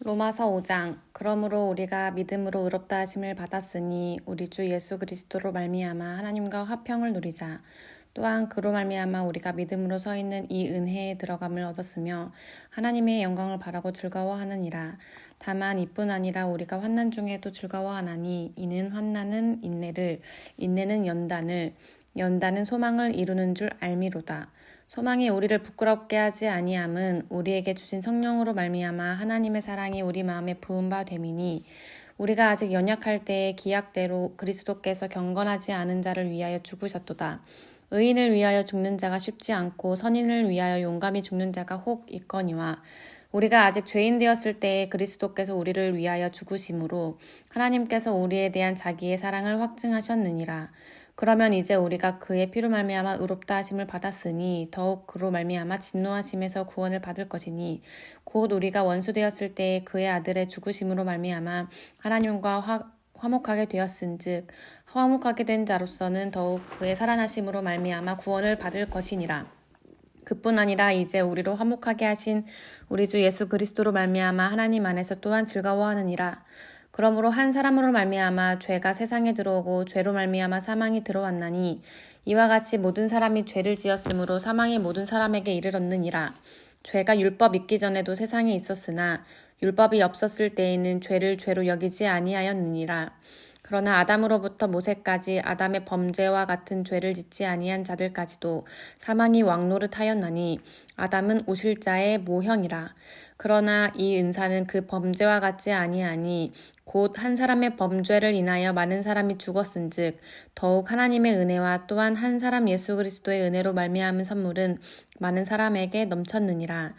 로마서 5장. 그러므로 우리가 믿음으로 의롭다 하심을 받았으니 우리 주 예수 그리스도로 말미암아 하나님과 화평을 누리자. 또한 그로 말미암아 우리가 믿음으로 서 있는 이 은혜에 들어감을 얻었으며 하나님의 영광을 바라고 즐거워하느니라. 다만 이뿐 아니라 우리가 환난 중에도 즐거워하나니 이는 환난은 인내를, 인내는 연단을, 연단은 소망을 이루는 줄 알미로다. 소망이 우리를 부끄럽게 하지 아니함은 우리에게 주신 성령으로 말미암아 하나님의 사랑이 우리 마음에 부은 바 됨이니 우리가 아직 연약할 때에 기약대로 그리스도께서 경건하지 않은 자를 위하여 죽으셨도다. 의인을 위하여 죽는 자가 쉽지 않고 선인을 위하여 용감히 죽는 자가 혹 있거니와 우리가 아직 죄인 되었을 때에 그리스도께서 우리를 위하여 죽으심으로 하나님께서 우리에 대한 자기의 사랑을 확증하셨느니라. 그러면 이제 우리가 그의 피로 말미암아 의롭다 하심을 받았으니 더욱 그로 말미암아 진노하심에서 구원을 받을 것이니 곧 우리가 원수 되었을 때에 그의 아들의 죽으심으로 말미암아 하나님과 화목하게 되었은즉 화목하게 된 자로서는 더욱 그의 살아나심으로 말미암아 구원을 받을 것이니라. 그뿐 아니라 이제 우리로 화목하게 하신 우리 주 예수 그리스도로 말미암아 하나님 안에서 또한 즐거워하느니라. 그러므로 한 사람으로 말미암아 죄가 세상에 들어오고 죄로 말미암아 사망이 들어왔나니 이와 같이 모든 사람이 죄를 지었으므로 사망이 모든 사람에게 이르렀느니라. 죄가 율법 있기 전에도 세상에 있었으나 율법이 없었을 때에는 죄를 죄로 여기지 아니하였느니라. 그러나 아담으로부터 모세까지 아담의 범죄와 같은 죄를 짓지 아니한 자들까지도 사망이 왕노릇하였나니 아담은 오실자의 모형이라. 그러나 이 은사는 그 범죄와 같지 아니하니 곧 한 사람의 범죄를 인하여 많은 사람이 죽었은즉 더욱 하나님의 은혜와 또한 한 사람 예수 그리스도의 은혜로 말미암은 선물은 많은 사람에게 넘쳤느니라.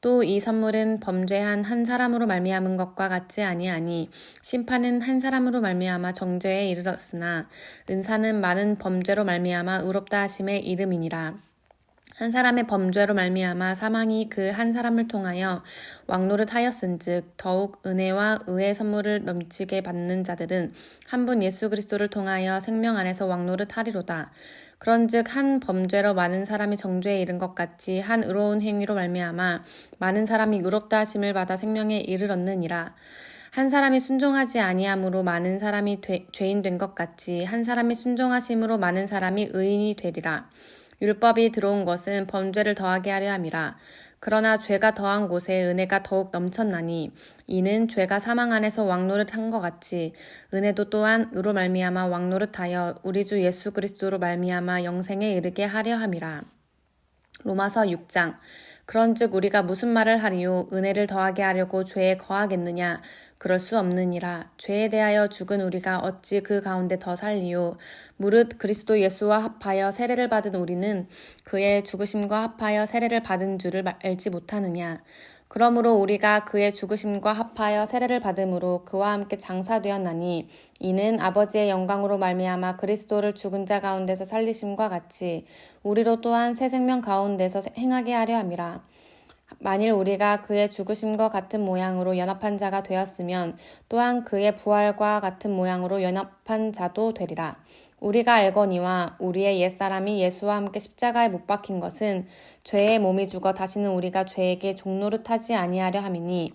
또 이 선물은 범죄한 한 사람으로 말미암은 것과 같지 아니하니 심판은 한 사람으로 말미암아 정죄에 이르렀으나 은사는 많은 범죄로 말미암아 의롭다 하심의 이름이니라. 한 사람의 범죄로 말미암아 사망이 그 한 사람을 통하여 왕노릇하였은즉 더욱 은혜와 의의 선물을 넘치게 받는 자들은 한 분 예수 그리스도를 통하여 생명 안에서 왕노릇하리로다. 그런즉 한 범죄로 많은 사람이 정죄에 이른 것 같이 한 의로운 행위로 말미암아 많은 사람이 의롭다 하심을 받아 생명에 이르렀느니라. 한 사람이 순종하지 아니함으로 많은 사람이 죄인 된 것 같이 한 사람이 순종하심으로 많은 사람이 의인이 되리라. 율법이 들어온 것은 범죄를 더하게 하려 함이라. 그러나 죄가 더한 곳에 은혜가 더욱 넘쳤나니 이는 죄가 사망 안에서 왕노릇한 것 같이 은혜도 또한 의로 말미암아 왕노릇하여 우리 주 예수 그리스도로 말미암아 영생에 이르게 하려 함이라. 로마서 6장. 그런즉 우리가 무슨 말을 하리요? 은혜를 더하게 하려고 죄에 거하겠느냐? 그럴 수 없느니라. 죄에 대하여 죽은 우리가 어찌 그 가운데 더 살리요? 무릇 그리스도 예수와 합하여 세례를 받은 우리는 그의 죽으심과 합하여 세례를 받은 줄을 알지 못하느냐? 그러므로 우리가 그의 죽으심과 합하여 세례를 받음으로 그와 함께 장사되었나니 이는 아버지의 영광으로 말미암아 그리스도를 죽은 자 가운데서 살리심과 같이 우리로 또한 새 생명 가운데서 행하게 하려 함이라. 만일 우리가 그의 죽으심과 같은 모양으로 연합한 자가 되었으면 또한 그의 부활과 같은 모양으로 연합한 자도 되리라. 우리가 알거니와 우리의 옛사람이 예수와 함께 십자가에 못 박힌 것은 죄의 몸이 죽어 다시는 우리가 죄에게 종노릇하지 아니하려 함이니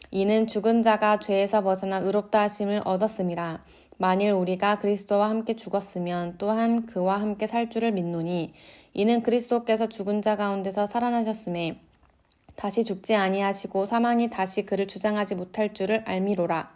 이는 죽은 자가 죄에서 벗어나 의롭다 하심을 얻었음이라. 만일 우리가 그리스도와 함께 죽었으면 또한 그와 함께 살 줄을 믿노니 이는 그리스도께서 죽은 자 가운데서 살아나셨음에 다시 죽지 아니하시고 사망이 다시 그를 주장하지 못할 줄을 알미로라.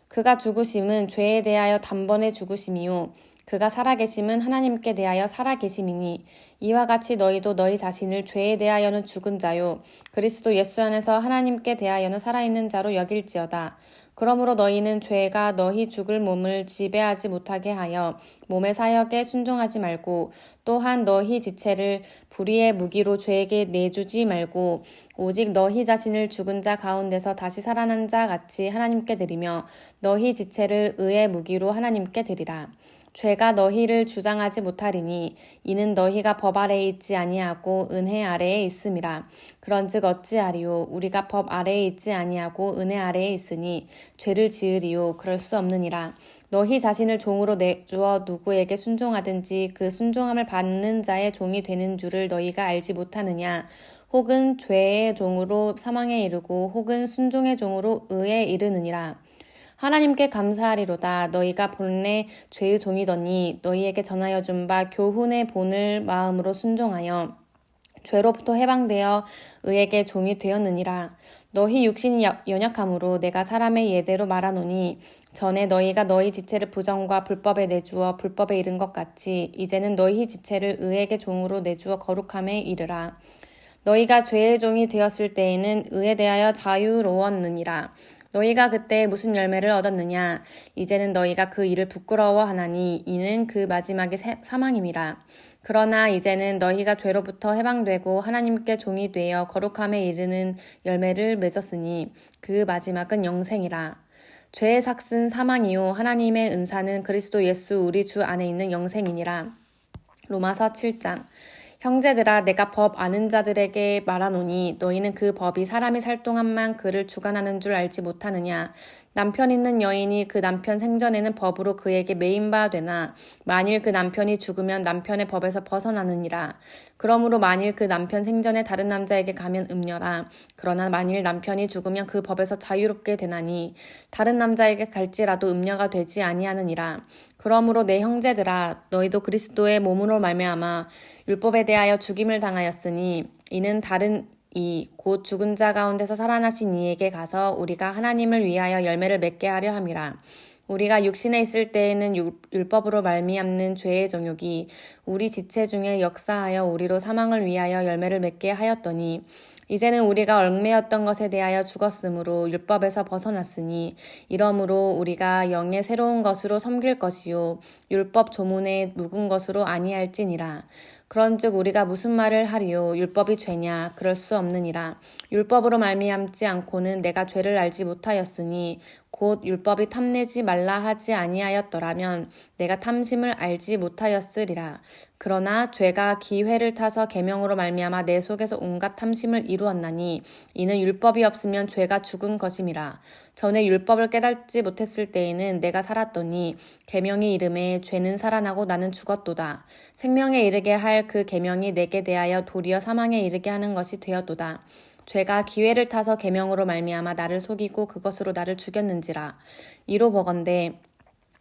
그가 죽으심은 죄에 대하여 단번에 죽으심이요 그가 살아계심은 하나님께 대하여 살아계심이니 이와 같이 너희도 너희 자신을 죄에 대하여는 죽은 자요 그리스도 예수 안에서 하나님께 대하여는 살아있는 자로 여길지어다. 그러므로 너희는 죄가 너희 죽을 몸을 지배하지 못하게 하여 몸의 사역에 순종하지 말고 또한 너희 지체를 불의의 무기로 죄에게 내주지 말고 오직 너희 자신을 죽은 자 가운데서 다시 살아난 자 같이 하나님께 드리며 너희 지체를 의의 무기로 하나님께 드리라. 죄가 너희를 주장하지 못하리니 이는 너희가 법 아래에 있지 아니하고 은혜 아래에 있음이라. 그런즉 어찌하리요? 우리가 법 아래에 있지 아니하고 은혜 아래에 있으니 죄를 지으리요? 그럴 수 없느니라. 너희 자신을 종으로 내주어 누구에게 순종하든지 그 순종함을 받는 자의 종이 되는 줄을 너희가 알지 못하느냐? 혹은 죄의 종으로 사망에 이르고 혹은 순종의 종으로 의에 이르느니라. 하나님께 감사하리로다. 너희가 본래 죄의 종이더니 너희에게 전하여 준 바 교훈의 본을 마음으로 순종하여 죄로부터 해방되어 의에게 종이 되었느니라. 너희 육신이 연약함으로 내가 사람의 예대로 말하노니 전에 너희가 너희 지체를 부정과 불법에 내주어 불법에 이른 것 같이 이제는 너희 지체를 의에게 종으로 내주어 거룩함에 이르라. 너희가 죄의 종이 되었을 때에는 의에 대하여 자유로웠느니라. 너희가 그때 무슨 열매를 얻었느냐? 이제는 너희가 그 일을 부끄러워하나니 이는 그 마지막의 사망임이라. 그러나 이제는 너희가 죄로부터 해방되고 하나님께 종이 되어 거룩함에 이르는 열매를 맺었으니 그 마지막은 영생이라. 죄의 삭은 사망이요 하나님의 은사는 그리스도 예수 우리 주 안에 있는 영생이니라. 로마서 7장. 형제들아 내가 법 아는 자들에게 말하노니 너희는 그 법이 사람이 살 동안만 그를 주관하는 줄 알지 못하느냐. 남편 있는 여인이 그 남편 생전에는 법으로 그에게 매인 바 되나 만일 그 남편이 죽으면 남편의 법에서 벗어나느니라. 그러므로 만일 그 남편 생전에 다른 남자에게 가면 음녀라. 그러나 만일 남편이 죽으면 그 법에서 자유롭게 되나니 다른 남자에게 갈지라도 음녀가 되지 아니하느니라. 그러므로 내 형제들아 너희도 그리스도의 몸으로 말미암아 율법에 대하여 죽임을 당하였으니 이는 다른 이 곧 죽은 자 가운데서 살아나신 이에게 가서 우리가 하나님을 위하여 열매를 맺게 하려 함이라. 우리가 육신에 있을 때에는 율법으로 말미암는 죄의 정욕이 우리 지체 중에 역사하여 우리로 사망을 위하여 열매를 맺게 하였더니 이제는 우리가 얽매였던 것에 대하여 죽었으므로 율법에서 벗어났으니 이러므로 우리가 영의 새로운 것으로 섬길 것이요 율법 조문에 묵은 것으로 아니할지니라. 그런즉 우리가 무슨 말을 하리요? 율법이 죄냐? 그럴 수 없느니라. 율법으로 말미암지 않고는 내가 죄를 알지 못하였으니 곧 율법이 탐내지 말라 하지 아니하였더라면 내가 탐심을 알지 못하였으리라. 그러나 죄가 기회를 타서 계명으로 말미암아 내 속에서 온갖 탐심을 이루었나니 이는 율법이 없으면 죄가 죽은 것임이라. 전에 율법을 깨닫지 못했을 때에는 내가 살았더니 계명이 이름에 죄는 살아나고 나는 죽었도다. 생명에 이르게 할 그 계명이 내게 대하여 도리어 사망에 이르게 하는 것이 되었도다. 죄가 기회를 타서 계명으로 말미암아 나를 속이고 그것으로 나를 죽였는지라. 이로 보건대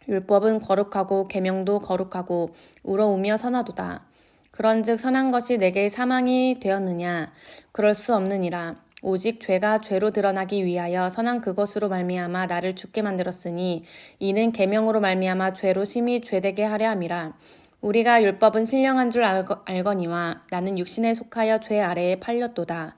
율법은 거룩하고 계명도 거룩하고 우러우며 선하도다. 그런즉 선한 것이 내게 사망이 되었느냐? 그럴 수 없느니라. 오직 죄가 죄로 드러나기 위하여 선한 그것으로 말미암아 나를 죽게 만들었으니 이는 계명으로 말미암아 죄로 심히 죄되게 하려 함이라. 우리가 율법은 신령한 줄 알거니와 나는 육신에 속하여 죄 아래에 팔렸도다.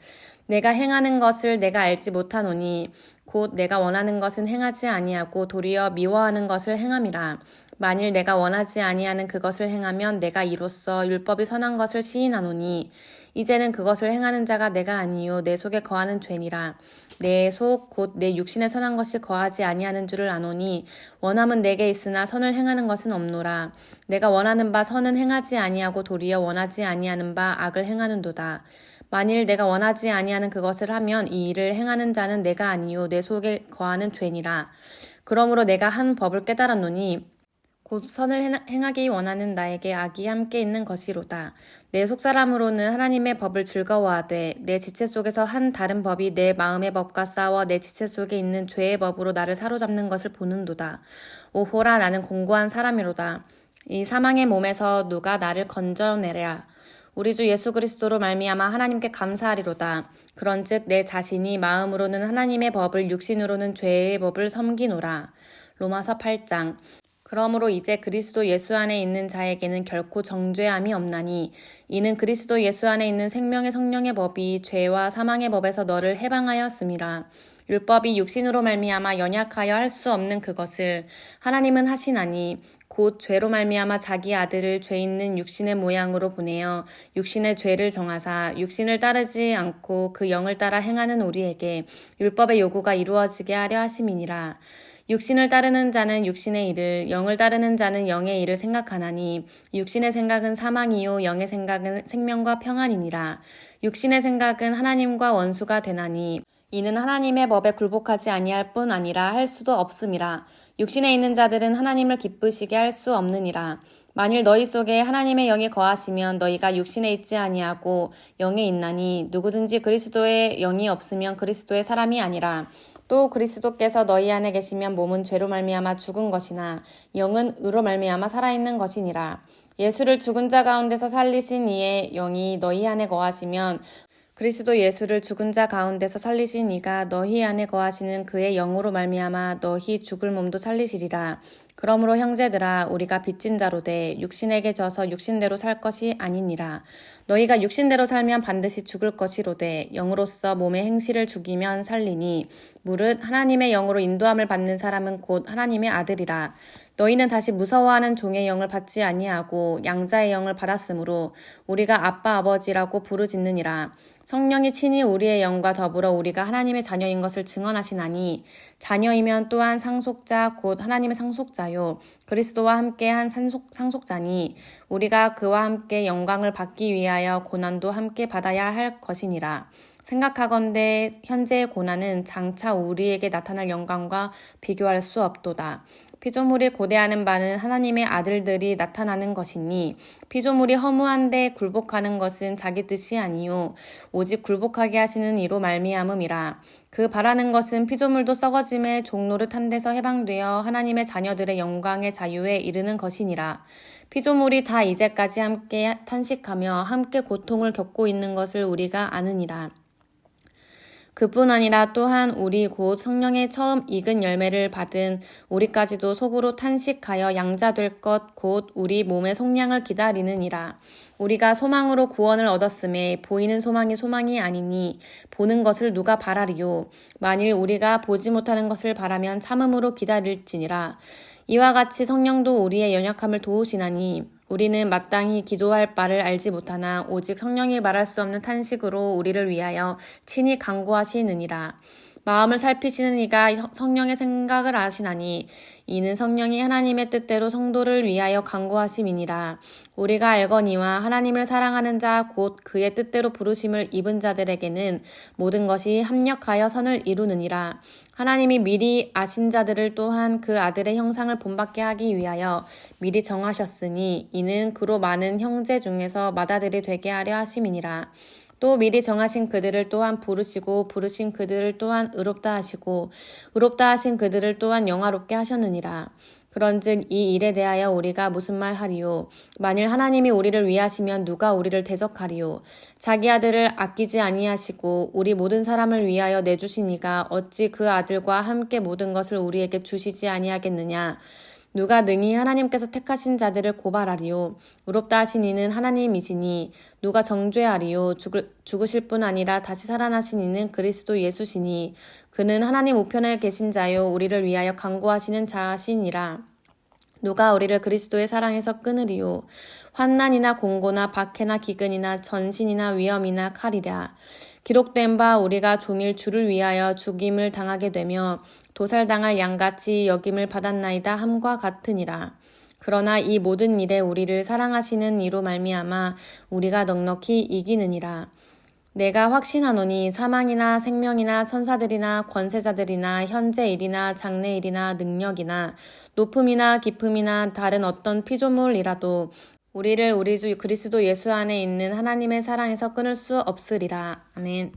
내가 행하는 것을 내가 알지 못하노니 곧 내가 원하는 것은 행하지 아니하고 도리어 미워하는 것을 행함이라. 만일 내가 원하지 아니하는 그것을 행하면 내가 이로써 율법이 선한 것을 시인하노니 이제는 그것을 행하는 자가 내가 아니요 내 속에 거하는 죄니라. 내 속 곧 내 육신에 선한 것이 거하지 아니하는 줄을 아노니 원함은 내게 있으나 선을 행하는 것은 없노라. 내가 원하는 바 선은 행하지 아니하고 도리어 원하지 아니하는 바 악을 행하는도다. 만일 내가 원하지 아니하는 그것을 하면 이 일을 행하는 자는 내가 아니요 내 속에 거하는 죄니라. 그러므로 내가 한 법을 깨달았노니 곧 선을 행하기 원하는 나에게 악이 함께 있는 것이로다. 내 속사람으로는 하나님의 법을 즐거워하되 내 지체 속에서 한 다른 법이 내 마음의 법과 싸워 내 지체 속에 있는 죄의 법으로 나를 사로잡는 것을 보는도다. 오호라 나는 공고한 사람이로다. 이 사망의 몸에서 누가 나를 건져내랴. 우리 주 예수 그리스도로 말미암아 하나님께 감사하리로다. 그런즉 내 자신이 마음으로는 하나님의 법을 육신으로는 죄의 법을 섬기노라. 로마서 8장. 그러므로 이제 그리스도 예수 안에 있는 자에게는 결코 정죄함이 없나니 이는 그리스도 예수 안에 있는 생명의 성령의 법이 죄와 사망의 법에서 너를 해방하였음이라. 율법이 육신으로 말미암아 연약하여 할 수 없는 그것을 하나님은 하시나니 곧 죄로 말미암아 자기 아들을 죄 있는 육신의 모양으로 보내어 육신의 죄를 정하사 육신을 따르지 않고 그 영을 따라 행하는 우리에게 율법의 요구가 이루어지게 하려 하심이니라. 육신을 따르는 자는 육신의 일을, 영을 따르는 자는 영의 일을 생각하나니 육신의 생각은 사망이요 영의 생각은 생명과 평안이니라. 육신의 생각은 하나님과 원수가 되나니 이는 하나님의 법에 굴복하지 아니할 뿐 아니라 할 수도 없음이라. 육신에 있는 자들은 하나님을 기쁘시게 할 수 없느니라. 만일 너희 속에 하나님의 영이 거하시면 너희가 육신에 있지 아니하고 영에 있나니 누구든지 그리스도의 영이 없으면 그리스도의 사람이 아니라 또 그리스도께서 너희 안에 계시면 몸은 죄로 말미암아 죽은 것이나 영은 의로 말미암아 살아있는 것이니라. 예수를 죽은 자 가운데서 살리신 이의 영이 너희 안에 거하시면 그리스도 예수를 죽은 자 가운데서 살리신 이가 너희 안에 거하시는 그의 영으로 말미암아 너희 죽을 몸도 살리시리라. 그러므로 형제들아 우리가 빚진 자로 돼 육신에게 져서 육신대로 살 것이 아니니라. 너희가 육신대로 살면 반드시 죽을 것이로되 영으로서 몸의 행실을 죽이면 살리니 무릇 하나님의 영으로 인도함을 받는 사람은 곧 하나님의 아들이라. 너희는 다시 무서워하는 종의 영을 받지 아니하고 양자의 영을 받았으므로 우리가 아빠 아버지라고 부르짖느니라. 성령이 친히 우리의 영과 더불어 우리가 하나님의 자녀인 것을 증언하시나니 자녀이면 또한 상속자 곧 하나님의 상속자요 그리스도와 함께한 상속자니 우리가 그와 함께 영광을 받기 위하여 고난도 함께 받아야 할 것이니라. 생각하건대 현재의 고난은 장차 우리에게 나타날 영광과 비교할 수 없도다. 피조물이 고대하는 바는 하나님의 아들들이 나타나는 것이니 피조물이 허무한데 굴복하는 것은 자기 뜻이 아니요 오직 굴복하게 하시는 이로 말미암음이라. 그 바라는 것은 피조물도 썩어짐의 종노릇한 데서 해방되어 하나님의 자녀들의 영광의 자유에 이르는 것이니라. 피조물이 다 이제까지 함께 탄식하며 함께 고통을 겪고 있는 것을 우리가 아느니라. 그뿐 아니라 또한 우리 곧 성령의 처음 익은 열매를 받은 우리까지도 속으로 탄식하여 양자될 것 곧 우리 몸의 속량을 기다리느니라. 우리가 소망으로 구원을 얻었음에 보이는 소망이 소망이 아니니 보는 것을 누가 바라리요. 만일 우리가 보지 못하는 것을 바라면 참음으로 기다릴지니라. 이와 같이 성령도 우리의 연약함을 도우시나니 우리는 마땅히 기도할 바를 알지 못하나 오직 성령이 말할 수 없는 탄식으로 우리를 위하여 친히 간구하시느니라. 마음을 살피시는 이가 성령의 생각을 아시나니 이는 성령이 하나님의 뜻대로 성도를 위하여 간구하심이니라. 우리가 알거니와 하나님을 사랑하는 자 곧 그의 뜻대로 부르심을 입은 자들에게는 모든 것이 합력하여 선을 이루느니라. 하나님이 미리 아신 자들을 또한 그 아들의 형상을 본받게 하기 위하여 미리 정하셨으니 이는 그로 많은 형제 중에서 맏아들이 되게 하려 하심이니라. 또 미리 정하신 그들을 또한 부르시고 부르신 그들을 또한 의롭다 하시고 의롭다 하신 그들을 또한 영화롭게 하셨느니라. 그런즉 이 일에 대하여 우리가 무슨 말 하리요? 만일 하나님이 우리를 위하시면 누가 우리를 대적하리요? 자기 아들을 아끼지 아니하시고 우리 모든 사람을 위하여 내주신 이가 어찌 그 아들과 함께 모든 것을 우리에게 주시지 아니하겠느냐? 누가 능히 하나님께서 택하신 자들을 고발하리요? 의롭다 하신 이는 하나님이시니 누가 정죄하리요? 죽으실 뿐 아니라 다시 살아나신 이는 그리스도 예수시니 그는 하나님 우편에 계신 자요 우리를 위하여 간구하시는 자시니라. 누가 우리를 그리스도의 사랑에서 끊으리요? 환난이나 공고나 박해나 기근이나 전신이나 위험이나 칼이랴. 기록된 바 우리가 종일 주를 위하여 죽임을 당하게 되며 도살당할 양같이 여김을 받았나이다 함과 같으니라. 그러나 이 모든 일에 우리를 사랑하시는 이로 말미암아 우리가 넉넉히 이기느니라. 내가 확신하노니 사망이나 생명이나 천사들이나 권세자들이나 현재 일이나 장래 일이나 능력이나 높음이나 깊음이나 다른 어떤 피조물이라도 우리를 우리 주 그리스도 예수 안에 있는 하나님의 사랑에서 끊을 수 없으리라. 아멘.